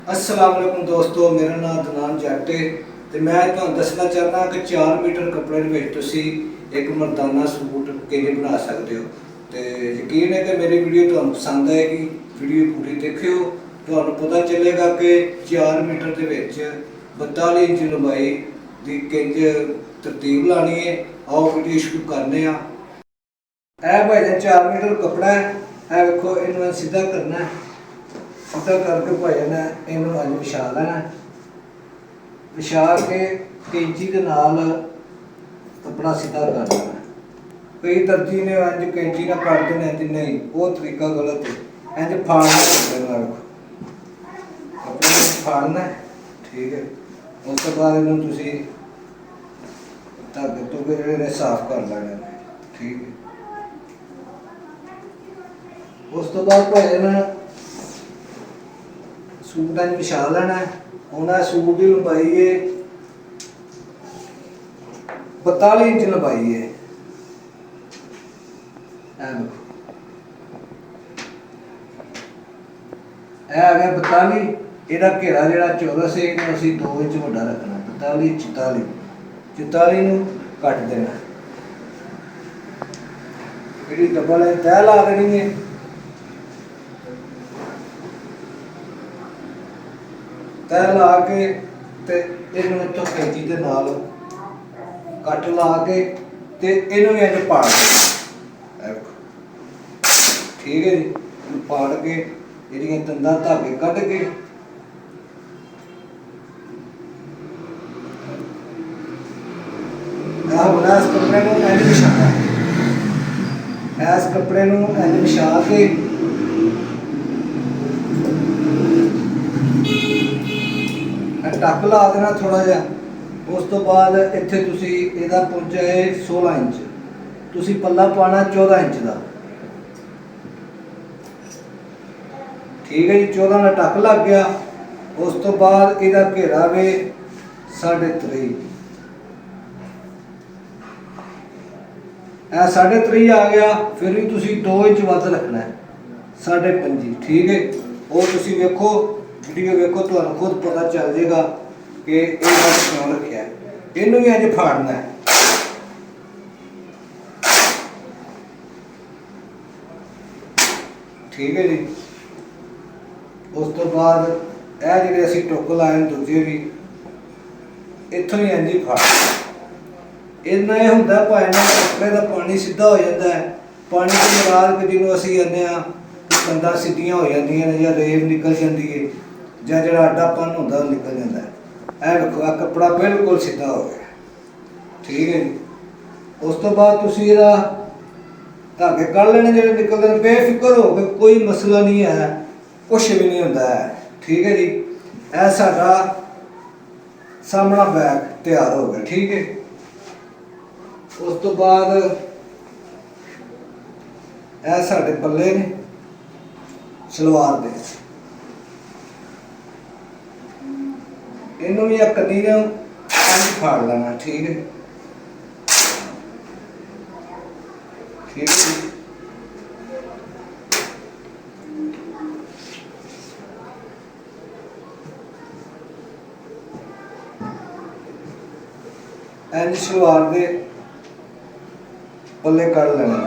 अस्सलाम वालेकुम दोस्तों, मेरा नाम अदनान जट है ਤੇ ਮੈਂ ਤੁਹਾਨੂੰ ਦੱਸਣਾ ਚਾਹੁੰਦਾ ਕਿ 4 ਮੀਟਰ ਕੱਪੜੇ ਦੇ ਵਿੱਚ ਤੁਸੀਂ ਇੱਕ ਮਰਦਾਨਾ ਸੂਟ ਕਿਵੇਂ ਬਣਾ ਸਕਦੇ ਹੋ। ਤੇ ਯਕੀਨ ਹੈ ਕਿ ਮੇਰੀ ਵੀਡੀਓ ਤੁਹਾਨੂੰ ਪਸੰਦ ਆਏਗੀ। ਵੀਡੀਓ ਪੂਰੀ ਦੇਖਿਓ, ਤੁਹਾਨੂੰ ਪਤਾ ਚੱਲੇਗਾ ਕਿ 4 ਮੀਟਰ ਦੇ ਵਿੱਚ 42 ਇੰਚ ਲੰਬਾਈ ਦੀ ਕਿੰਜ ਤਰਤੀਬ ਲਾਣੀ ਹੈ। ਆਓ ਵੀਡੀਓ ਸ਼ੁਰੂ ਕਰਨੇ ਆ। ਇਹ ਭਾਈ 4 ਮੀਟਰ ਕੱਪੜਾ ਹੈ, ਇਹ ਵੇਖੋ, ਇਹਨੂੰ ਸਿੱਧਾ करना है। सीधा करके भाजन इन अज विछा लेना, विछा के कैंची के नाल कपड़ा सीधा कर लेना। कई दर्जी ने अंज कैंची ना काट देना, नहीं वो तरीका गलत है। इंज फाड़ना कपड़े कपड़े फाड़ना, ठीक है। उस तो बाद इन्हू तुसी धागे धुगे जिहड़े साफ कर लेने, ठीक है। उस तो बाद भाजन सूट अज विछा लेना। उन्हें सूट की लंबाई है 42 इंच लंबाई है। आ गया 42। ਇਹਦਾ ਘੇਰਾ ਜਿਹੜਾ ਚੌਰਸ ਹੈ ਇਹਨੂੰ ਅਸੀਂ 2 ਇੰਚ ਵੱਡਾ ਰੱਖਣਾ। 42 44 44 ਨੂੰ ਕੱਟ ਦੇਣਾ। ਜਿਹੜੀ ਡਬਲ ਹੈ ਤੈਅ ਲਾ ਦੇਣੀ ਹੈ। तय ला के ते इन्हू इतों कैंची के नाल कट ला के ते इन्हू भी अज पाड़ के, ठीक है जी। पाड़ के इहदियां तंदां धागे कढ के हुण इस कपड़े नूं इंज विछाना है। इस कपड़े नूं इंज विछा के टक ला देना थोड़ा जिहा। उस तो बाद इत्थे तुसी इहदा पहुंचा है 16 इंच, तुसी पल्ला पाना 14 इंच का, ठीक है जी। 14 का टक लग गया। उस तो बाद इहदा घेरा वे 3.5, ए 3.5 आ गया। फिर भी तुसी 2 इंच वध रखना है, 5.5, ठीक है। वो तुसी वेखो, वीडियो वेखो, तो खुद पता चल जाएगा कि ये बात क्यों रखा है। इनू भी अज फाड़ना है, ठीक है जी। उस तो बाद यह जो असी टुक लाए दूजे भी इतों ही इंज ही फाड़। इन्ना यह होंगे भाई ना कपड़े का पानी सीधा हो जाता है। पानी के नाराज कि जिन्होंने असी आने कंधा सीधियां हो जांदियां ने, या रेव निकल जाती है, ਜਾਂ ਜਿਹੜਾ ਆਡਾਪਨ ਹੁੰਦਾ ਉਹ ਨਿਕਲ ਜਾਂਦਾ ਹੈ। ਇਹ ਵੇਖੋ, ਆ ਕੱਪੜਾ ਬਿਲਕੁਲ ਸਿੱਧਾ ਹੋ ਗਿਆ, ਠੀਕ ਹੈ ਜੀ। ਉਸ ਤੋਂ ਬਾਅਦ ਤੁਸੀਂ ਇਹਦਾ ਧਾਗੇ ਕੱਢ ਲੈਣੇ ਜਿਹੜੇ ਨਿਕਲਦੇ ਨੇ। ਬੇਫਿਕਰ ਹੋ ਕੇ, ਕੋਈ ਮਸਲਾ ਨਹੀਂ ਹੈ, ਕੁਛ ਵੀ ਨਹੀਂ ਹੁੰਦਾ ਹੈ, ਠੀਕ ਹੈ ਜੀ। ਇਹ ਸਾਡਾ ਸਾਹਮਣਾ ਬੈਗ ਤਿਆਰ ਹੋ ਗਿਆ, ਠੀਕ ਹੈ। ਉਸ ਤੋਂ ਬਾਅਦ ਇਹ ਸਾਡੇ ਪੱਲੇ ਨੇ ਸਲਵਾਰ ਦੇ, इनू भी कन्नी ने फाड़ लेना, ठीक है, ठीक है। इंज सलवार दे पल्ले कट लेने।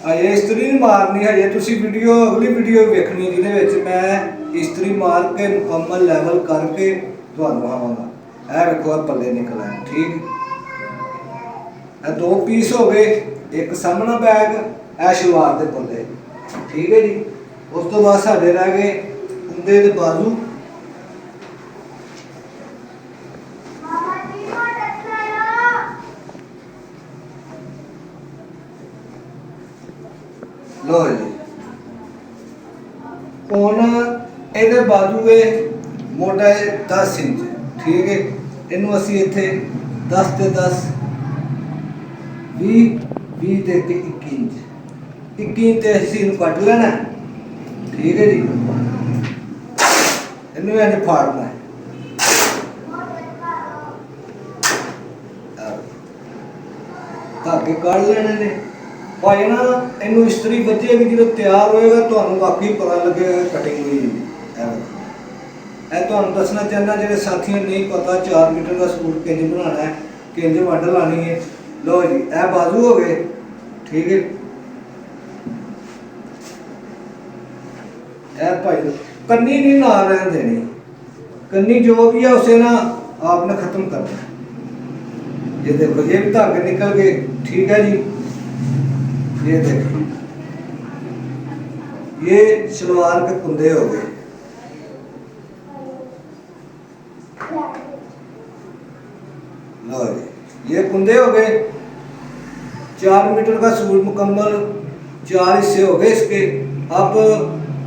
अजे इस्त्री नहीं मारनी है, तुसी वीडियो अगली वीडियो वेखनी जिहदे विच मैं इस्त्री मार के मुकम्मल लैवल करके तुहानूं आवांगा। यह वेखो, पल्ले निकल आए, ठीक। 2 पीस हो गए, एक सामना बैग, यह सलवार के पल्ले, ठीक है जी। उस तो बाद साडे रह गए कुंदे दे बाजू। लो जी, हुण ਇਹਦੇ बाजू है मोटा है 10 इंच, ठीक है। इनू असी इत्थे 10 ते 10 20 20 ते 21 इंच, 21 इंच असी इनू कट लेना, ठीक है जी। इनू इंज फाड़ना है, धागे काट लेने ने। ਭਾਈ ਨਾ ਇਹਨੂੰ ਇਸਤਰੀ ਵੱਜੇਗੀ, ਜਦੋਂ ਤਿਆਰ ਹੋਏਗਾ ਤੁਹਾਨੂੰ ਵਾਕਈ ਪਤਾ ਲੱਗੇਗਾ ਕਟਿੰਗ ਹੋਈ ਹੈ। ਇਹ ਤੁਹਾਨੂੰ ਦੱਸਣਾ ਚਾਹੁੰਦਾ, ਜਿਹੜੇ ਸਾਥੀਆਂ ਨੂੰ ਨਹੀਂ ਪਤਾ 4 ਮੀਟਰ ਦਾ ਸੂਟ ਕਿੰਜ ਬਣਾਉਣਾ ਹੈ, ਕਿੰਜ ਵੱਢ ਲਾਣੀ ਹੈ। ਲਓ ਜੀ, ਇਹ ਬਾਜ਼ੂ ਹੋ ਗਏ, ਠੀਕ ਹੈ। ਇਹ ਭਾਈ ਕੰਨੀ नहीं ना रहने देनी, कंनी जो भी है उसे ना आपने खत्म करना है। ये देखो ये भी धागे निकल गए, ठीक है जी। ये देखो ये सलवार के कुंदे हो गए। लो जी ये कुंदे हो गए। 4 मीटर का सूट मुकम्मल 4 हिस्से हो गए इसके। अब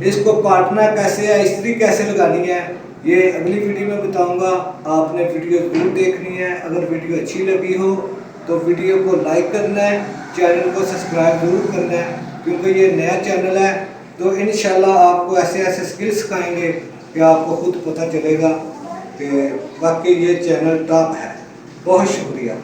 इसको काटना कैसे है, इस्त्री कैसे लगानी है, ये अगली वीडियो में बताऊंगा। आपने वीडियो जरूर देखनी है। अगर वीडियो अच्छी लगी हो तो वीडियो को लाइक करना है, चैनल को सब्सक्राइब जरूर करना है, क्योंकि ये नया चैनल है। तो इंशाल्लाह आपको ऐसे ऐसे स्किल्स सिखाएंगे कि आपको खुद पता चलेगा कि वाकई ये चैनल टॉप है। बहुत शुक्रिया।